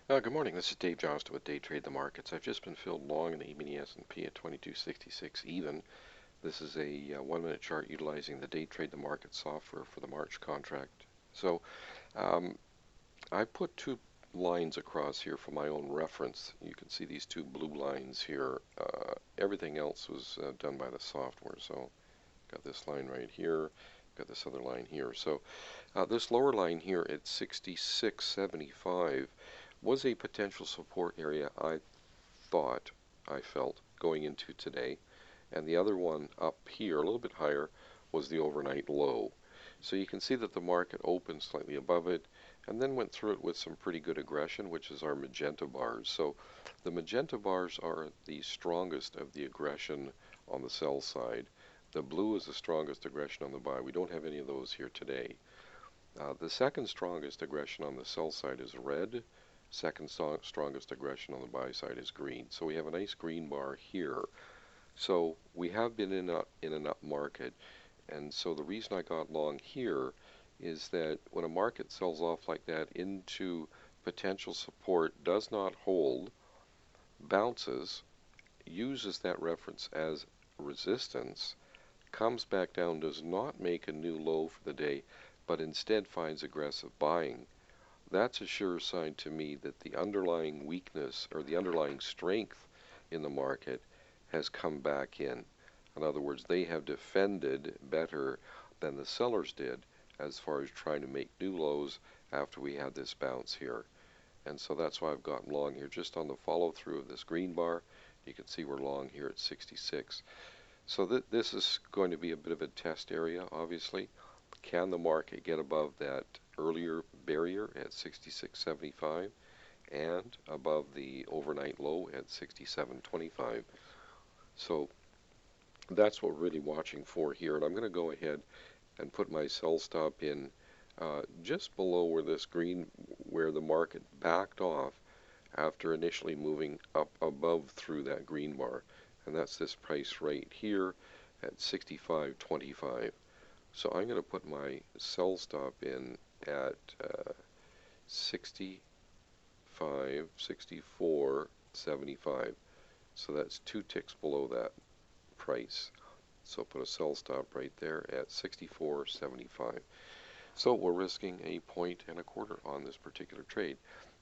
Good morning. This is Dave Johnston with Day Trade the Markets. I've just been filled long in the Emini S&P at 2266 even. This is a 1-minute chart utilizing the Day Trade the Market software for the March contract. So um, I put two lines across here for my own reference. You can see these two blue lines here. Everything else was done by the software. So got this line right here, got this other line here. So this lower line here at 66.75 was a potential support area I felt going into today. And the other one up here, a little bit higher, was the overnight low. So you can see that the market opened slightly above it and then went through it with some pretty good aggression, which is our magenta bars. So the magenta bars are the strongest of the aggression on the sell side. The blue is the strongest aggression on the buy. We don't have any of those here today. The second strongest aggression on the sell side is red. Second strongest aggression on the buy side is green. So we have a nice green bar here. So we have been in an up market. And so the reason I got long here is that when a market sells off like that into potential support, does not hold, bounces, uses that reference as resistance, comes back down, does not make a new low for the day, but instead finds aggressive buying, that's a sure sign to me that the underlying weakness or the underlying strength in the market has come back in. In other words, they have defended better than the sellers did as far as trying to make new lows after we had this bounce here. And so that's why I've gotten long here just on the follow through of this green bar. You can see we're long here at 66. So this is going to be a bit of a test area, obviously. Can the market get above that earlier barrier at 66.75 and above the overnight low at 67.25? So that's what we're really watching for here. And I'm going to go ahead and put my sell stop in just below where this green, where the market backed off after initially moving up above through that green bar. And that's this price right here at 65.25. So I'm going to put my sell stop in at 65, 64.75. So that's 2 ticks below that price. So put a sell stop right there at 64.75. So we're risking a point and a quarter on this particular trade.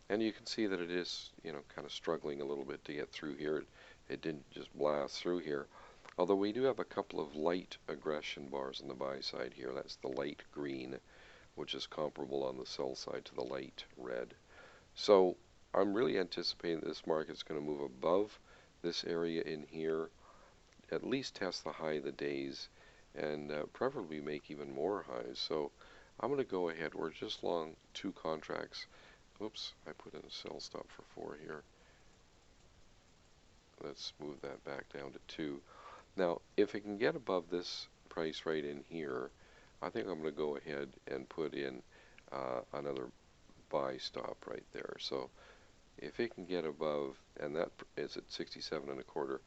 And you can see that it is, kind of struggling a little bit to get through here. It didn't just blast through here. Although we do have a couple of light aggression bars on the buy side here. That's the light green, which is comparable on the sell side to the light red. So I'm really anticipating that this market's going to move above this area in here, at least test the high of the days, and preferably make even more highs. So I'm going to go ahead. We're just long 2 contracts. Oops, I put in a sell stop for 4 here. Let's move that back down to 2. Now, if it can get above this price right in here, I think I'm going to go ahead and put in another buy stop right there. So if it can get above, and that is at 67 and a quarter,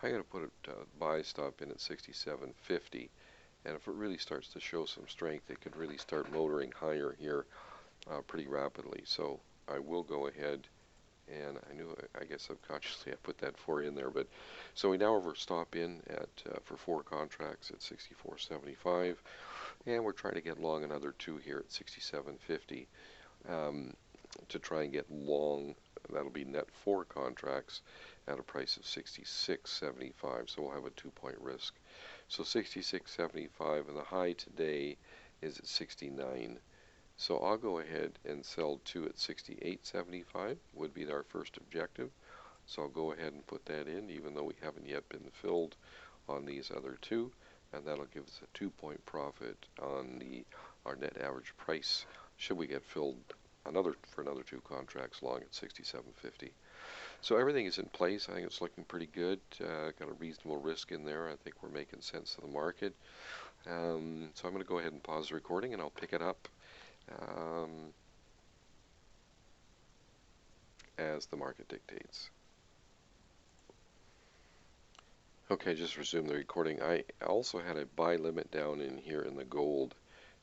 I'm going to put a buy stop in at 67.50. And if it really starts to show some strength, it could really start motoring higher here pretty rapidly. So I will go ahead, and I guess subconsciously I put that 4 in there, but so we now have our stop in at for 4 contracts at 64.75, and we're trying to get long another 2 here at 67.50 to try and get long. That'll be net 4 contracts at a price of 66.75, so we'll have a 2-point risk. So 66.75, and the high today is at 69. So I'll go ahead and sell 2 at 68.75 would be our first objective. So I'll go ahead and put that in, even though we haven't yet been filled on these other 2, and that'll give us a 2-point profit on our net average price should we get filled for another 2 contracts long at 67.50. So everything is in place. I think it's looking pretty good. Got a reasonable risk in there. I think we're making sense of the market. So I'm going to go ahead and pause the recording, and I'll pick it up as the market dictates. Okay, just resume the recording. I also had a buy limit down in here in the gold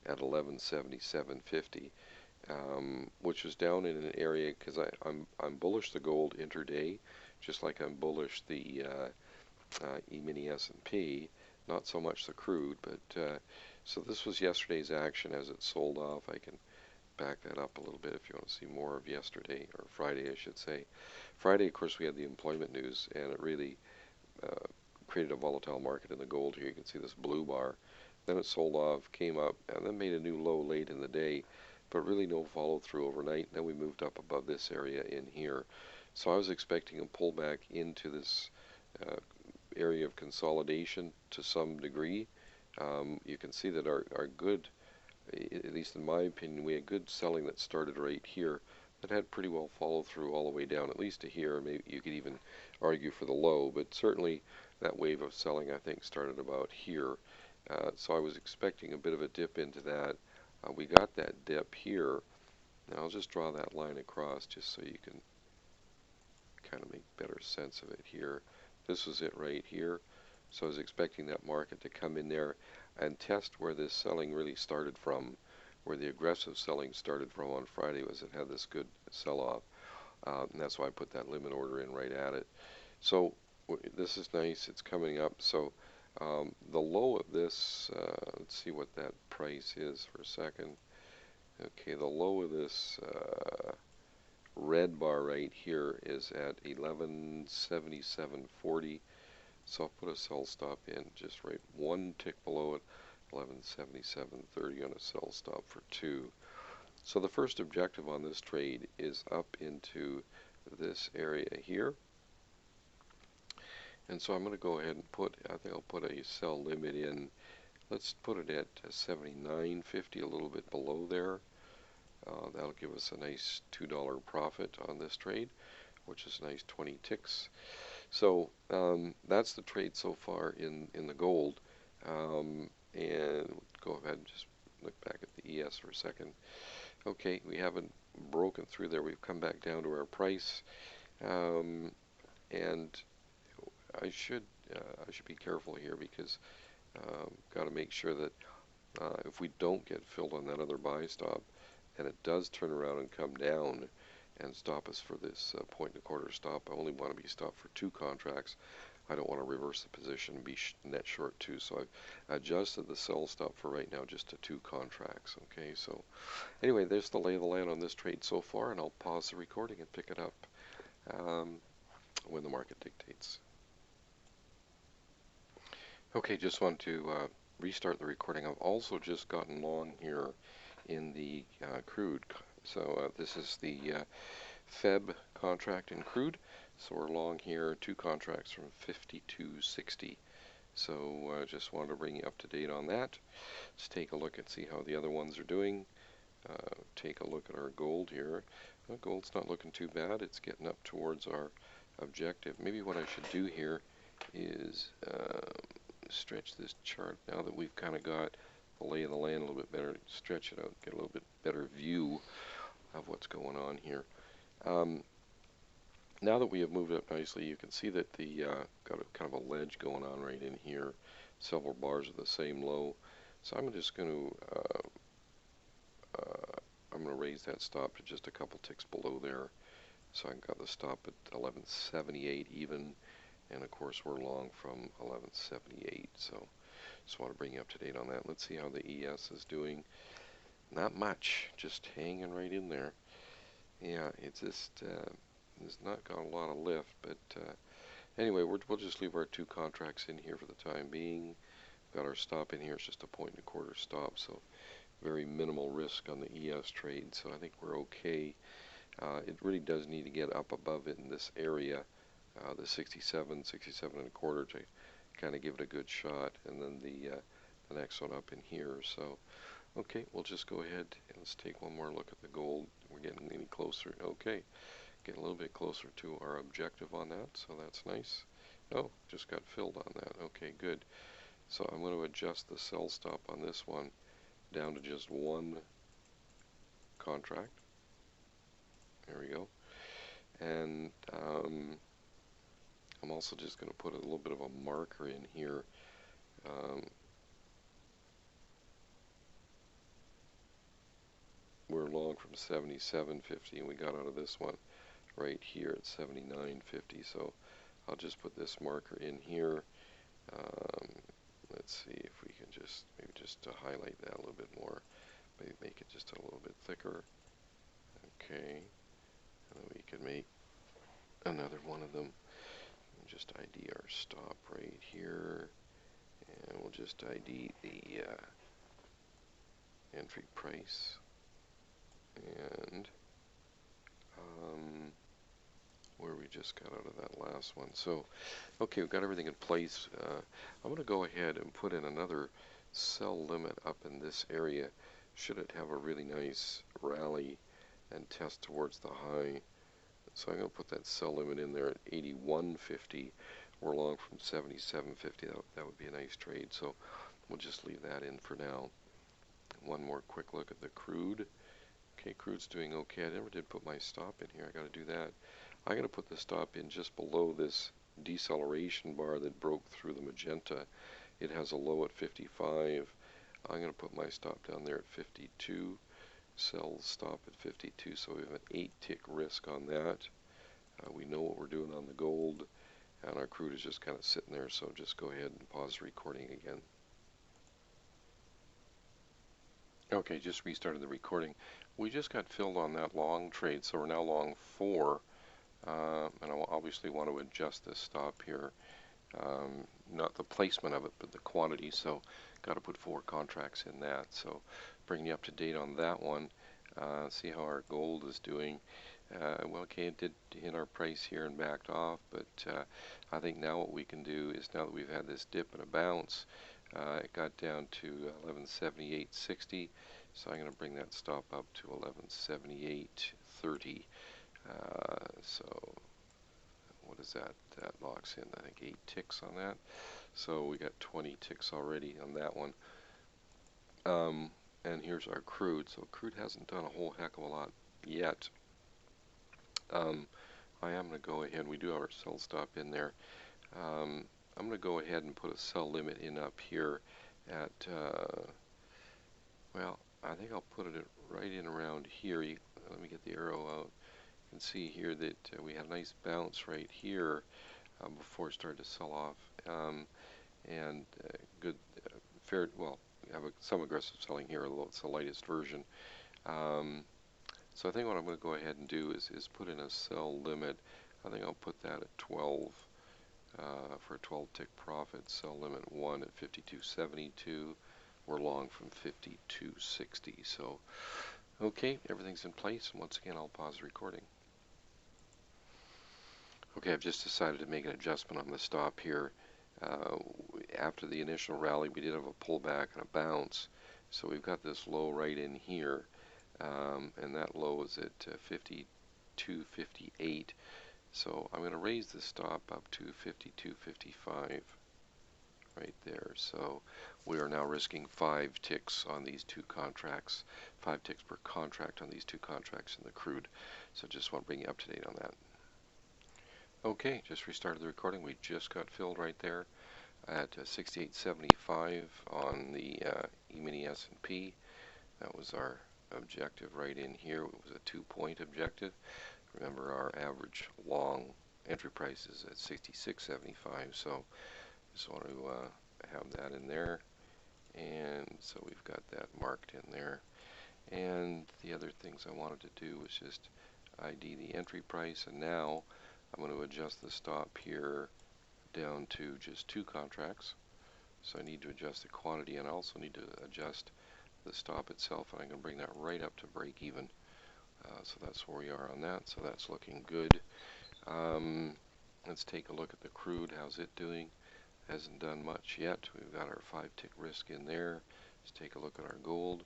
at 1177.50, which was down in an area because I'm bullish the gold intraday, just like I'm bullish the Emini S&P, not so much the crude, but so this was yesterday's action as it sold off. I can back that up a little bit if you want to see more of yesterday, or Friday I should say. Friday, of course, we had the employment news, and it really created a volatile market in the gold here. You can see this blue bar. Then it sold off, came up, and then made a new low late in the day, but really no follow through overnight. Then we moved up above this area in here. So I was expecting a pullback into this area of consolidation to some degree. You can see that our good, at least in my opinion, we had good selling that started right here that had pretty well followed through all the way down, at least to here. Maybe you could even argue for the low, but certainly that wave of selling, I think, started about here. So I was expecting a bit of a dip into that. We got that dip here. Now I'll just draw that line across just so you can kind of make better sense of it here. This was it right here. So I was expecting that market to come in there and test where this selling really started from, where the aggressive selling started from on Friday. Was it had this good sell-off, and that's why I put that limit order in right at it. So this is nice. It's coming up. So the low of this, let's see what that price is for a second. Okay, the low of this red bar right here is at 1177.40. So I'll put a sell stop in just right one tick below it, 1177.30 on a sell stop for 2. So the first objective on this trade is up into this area here. And so I'm going to go ahead and I think I'll put a sell limit in. Let's put it at 79.50, a little bit below there. That'll give us a nice $2 profit on this trade, which is a nice 20 ticks. So that's the trade so far in the gold. And go ahead and just look back at the ES for a second. Okay, we haven't broken through there. We've come back down to our price. And I should be careful here because got to make sure that if we don't get filled on that other buy stop, and it does turn around and come down and stop us for this point and a quarter stop. I only want to be stopped for 2 contracts. I don't want to reverse the position and be net short 2. So I've adjusted the sell stop for right now just to 2 contracts. Okay, so anyway, there's the lay of the land on this trade so far, and I'll pause the recording and pick it up when the market dictates. Okay, just want to restart the recording. I've also just gotten long here in the crude. So this is the Feb contract in crude. So we're long here 2 contracts from 52.60. So just wanted to bring you up to date on that. Let's take a look and see how the other ones are doing. Take a look at our gold here. Well, gold's not looking too bad. It's getting up towards our objective. Maybe what I should do here is stretch this chart now that we've kind of got the lay of the land a little bit better. Stretch it out, get a little bit better view of what's going on here. Now that we have moved up nicely, you can see that the got a kind of a ledge going on right in here. Several bars of the same low. So I'm just going to raise that stop to just a couple ticks below there. So I got the stop at 1178 even, and of course we're long from 1178. So just want to bring you up to date on that. Let's see how the ES is doing. Not much, just hanging right in there. Yeah, it's just it's not got a lot of lift, but anyway, we'll just leave our 2 contracts in here for the time being. Got our stop in here. It's just a point and a quarter stop, so very minimal risk on the ES trade. So I think we're okay. It really does need to get up above it in this area, the 67 and a quarter to kind of give it a good shot, and then the next one up in here. So okay, we'll just go ahead and let's take one more look at the gold. We're getting any closer. Okay, getting a little bit closer to our objective on that, so that's nice. Oh, just got filled on that. Okay, good. So I'm going to adjust the sell stop on this one down to just 1 contract. There we go. And I'm also just going to put a little bit of a marker in here. We're long from 77.50, and we got out of this one right here at 79.50. So I'll just put this marker in here. Let's see if we can just maybe just to highlight that a little bit more, maybe make it just a little bit thicker. Okay, and then we can make another one of them. And just ID our stop right here, and we'll just ID the entry price, and where we just got out of that last one. So, okay, we've got everything in place. I'm going to go ahead and put in another sell limit up in this area. Should it have a really nice rally and test towards the high. So I'm going to put that sell limit in there at 81.50. We're long from 77.50. That would be a nice trade. So we'll just leave that in for now. One more quick look at the crude. Okay, crude's doing okay. I never did put my stop in here. I got to do that. I'm going to put the stop in just below this deceleration bar that broke through the magenta. It has a low at 55. I'm going to put my stop down there at 52. Sell stop at 52. So we have an 8-tick risk on that. We know what we're doing on the gold, and our crude is just kind of sitting there. So just go ahead and pause the recording again. Okay, just restarted the recording. We just got filled on that long trade, so we're now long 4. And I obviously want to adjust this stop here. Not the placement of it, but the quantity. So got to put 4 contracts in that. So bring you up to date on that one. See how our gold is doing. Well, okay, it did hit our price here and backed off, but I think now what we can do is, now that we've had this dip and a bounce, it got down to 1178.60, so I'm going to bring that stop up to 1178.30. So what is that? That locks in, I think, 8 ticks on that. So we got 20 ticks already on that one. And here's our crude. So crude hasn't done a whole heck of a lot yet. I am going to go ahead, we do have our sell stop in there. I'm going to go ahead and put a sell limit in up here at, well, I think I'll put it right in around here. Let me get the arrow out. You can see here that we had a nice bounce right here before it started to sell off. And good, fair, well, we have some aggressive selling here, although it's the lightest version. So I think what I'm going to go ahead and do is put in a sell limit. I think I'll put that at 12 for a 12-tick profit. Sell limit 1 at 52.72. We're long from 52.60. So, okay, everything's in place. And once again, I'll pause the recording. Okay, I've just decided to make an adjustment on the stop here. After the initial rally, we did have a pullback and a bounce. So we've got this low right in here. And that low is at 52.58. So I'm going to raise the stop up to 52.55 right there. So we are now risking 5 ticks on these 2 contracts, 5 ticks per contract on these 2 contracts in the crude. So just want to bring you up to date on that. Okay, just restarted the recording. We just got filled right there at 68.75 on the Emini S&P. That was our objective right in here. It was a 2-point objective. Remember, our average long entry price is at 66.75, so just want to have that in there. And so we've got that marked in there. And the other things I wanted to do was just ID the entry price, and now I'm going to adjust the stop here down to just 2 contracts. So I need to adjust the quantity, and I also need to adjust the stop itself, and I'm going to bring that right up to break even. So that's where we are on that. So that's looking good. Let's take a look at the crude. How's it doing? Hasn't done much yet. We've got our 5-tick risk in there. Let's take a look at our gold.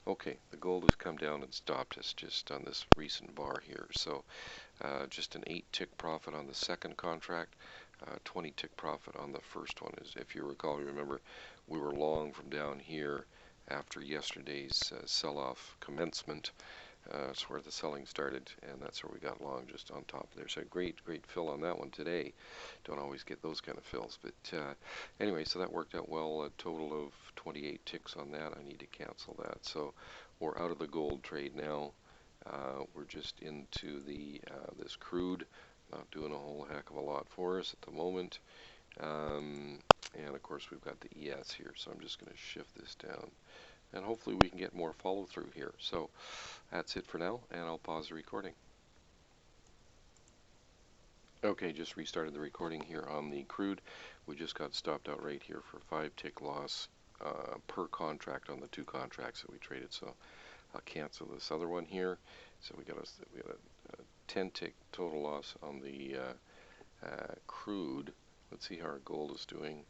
Okay, the gold has come down and stopped us just on this recent bar here. So just an 8-tick profit on the second contract, 20-tick profit on the first one. As if you recall, remember, we were long from down here after yesterday's sell-off commencement. That's where the selling started, and that's where we got long, just on top there. So great fill on that one today. Don't always get those kind of fills, but anyway, so that worked out well. A total of 28 ticks on that. I need to cancel that. So we're out of the gold trade now. We're just into the this crude, not doing a whole heck of a lot for us at the moment. And of course we've got the ES here, so I'm just going to shift this down. And hopefully we can get more follow through here. So that's it for now, and I'll pause the recording. Okay, just restarted the recording here on the crude. We just got stopped out right here for 5-tick loss per contract on the 2 contracts that we traded. So I'll cancel this other one here. So we got a 10-tick total loss on the crude. Let's see how our gold is doing.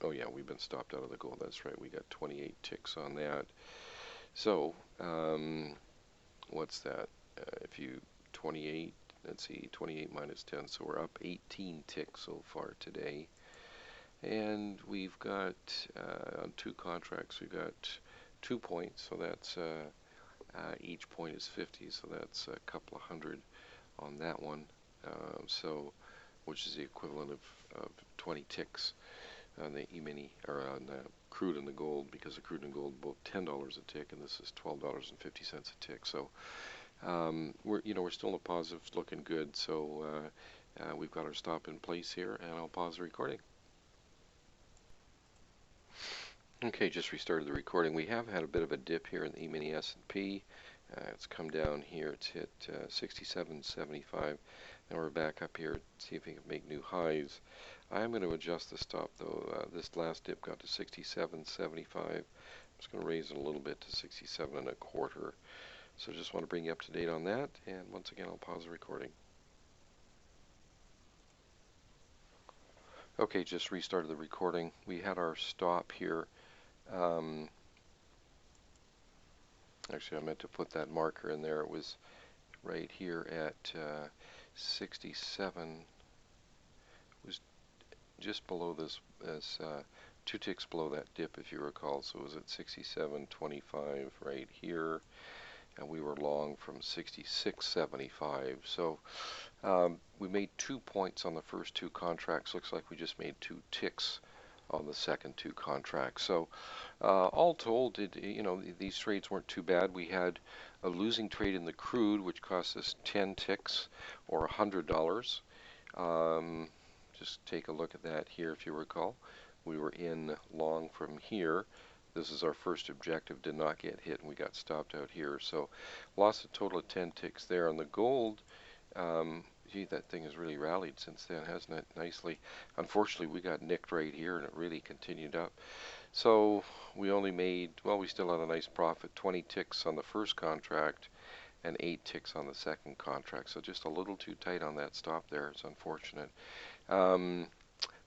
Oh yeah, we've been stopped out of the gold. That's right. We got 28 ticks on that. So what's that? If you 28, let's see, 28 minus 10. So we're up 18 ticks so far today. And we've got on 2 contracts, we've got 2 points. So that's each point is 50. So that's a couple of hundred on that one. So which is the equivalent of 20 ticks on the Emini, or on the crude and the gold, because the crude and gold both $10 a tick, and this is $12.50 a tick. So we're still in a positive, looking good. So we've got our stop in place here, and I'll pause the recording. Okay, just restarted the recording. We have had a bit of a dip here in the Emini S&P. It's come down here. It's hit 67.75. Now we're back up here. See if we can make new highs. I am going to adjust the stop though. This last dip got to 67.75. I'm just going to raise it a little bit to 67.25. So just want to bring you up to date on that. And once again, I'll pause the recording. Okay, just restarted the recording. We had our stop here. Actually, I meant to put that marker in there. It was right here at 67. It was just below this, as 2 ticks below that dip, if you recall. So it was at 67.25 right here, and we were long from 66.75. So we made 2 points on the first 2 contracts. Looks like we just made 2 ticks on the second 2 contracts. So all told, these trades weren't too bad. We had a losing trade in the crude, which cost us 10 ticks or $100. Just take a look at that here, if you recall. We were in long from here. This is our first objective, did not get hit, and we got stopped out here. So lost a total of 10 ticks there. On the gold, gee, that thing has really rallied since then, hasn't it? Nicely. Unfortunately, we got nicked right here, and it really continued up. So we only made, well, we still had a nice profit, 20 ticks on the first contract and 8 ticks on the second contract. So just a little too tight on that stop there. It's unfortunate.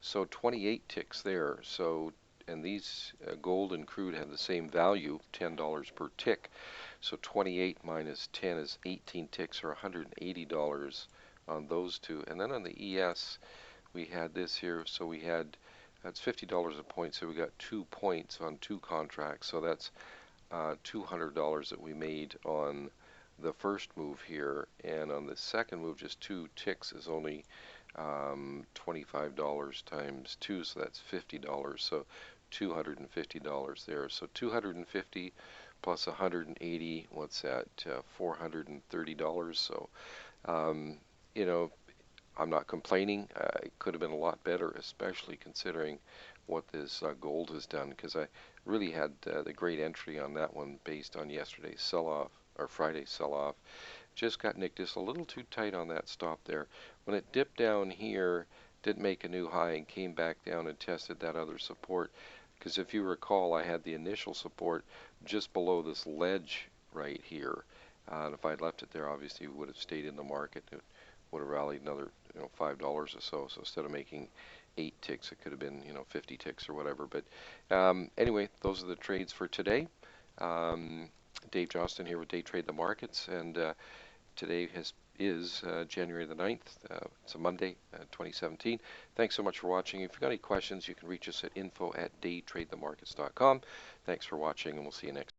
So 28 ticks there. So, and these gold and crude have the same value, $10 per tick. So 28 minus 10 is 18 ticks, or $180 on those 2. And then on the ES, we had this here. So we had, that's $50 a point. So we got 2 points on 2 contracts. So that's $200 that we made on the first move here. And on the second move, just 2 ticks is only $25 times 2, so that's $50. So $250 there. So 250 plus 180, what's that? $430. So I'm not complaining. It could have been a lot better, especially considering what this gold has done, because I really had the great entry on that one based on yesterday's sell-off, or Friday's sell-off. Just got nicked just a little too tight on that stop there. When it dipped down here, didn't make a new high and came back down and tested that other support. Because if you recall, I had the initial support just below this ledge right here. And if I'd left it there, obviously we would have stayed in the market. It would have rallied another $5 or so. So instead of making 8 ticks, it could have been 50 ticks or whatever. But anyway, those are the trades for today. Dave Johnston here with Day Trade the Markets, and today is January the 9th. It's a Monday, 2017. Thanks so much for watching. If you've got any questions, you can reach us at info@daytradethemarkets.com. Thanks for watching, and we'll see you next time.